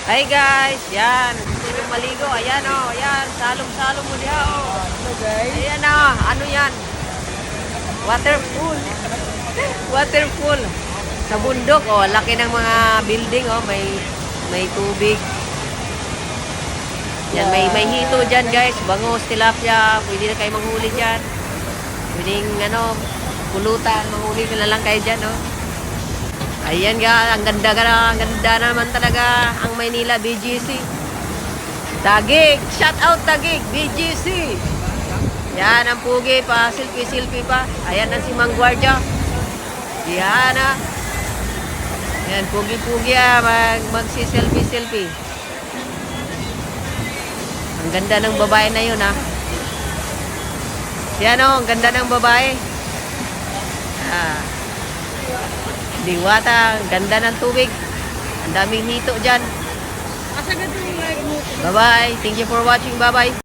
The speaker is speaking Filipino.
Hi guys, yan. Gusto nyo maligo? Ayan o, ayan. Salong-salong mo diha o. Hello guys. Ayan o, ano yan? Waterfall. Waterfall. Sa bundok o, laki ng mga building o, may tubig. Yan, may hito dyan guys. Bangos, tilapia. Pwede na kayo manghuli dyan. Pwedeng ano, pulutan. Manghuli na lang kayo dyan o. Ayan nga, ang ganda naman talaga ang Maynila, BGC. Tagig, shout out Tagig, BGC. Yan ang pugi pa, selfie pa. Ayan na si Mang Guardia. Yan ah. Yan, pugi-pugi ah, magsi-selfie. Ang ganda ng babae na yun ah. Yan oh, ang ganda ng babae. Ah. Diwata, ganda ng tubig. Ang daming hito dyan. Asa ganda yung like mo? Bye-bye. Thank you for watching. Bye-bye.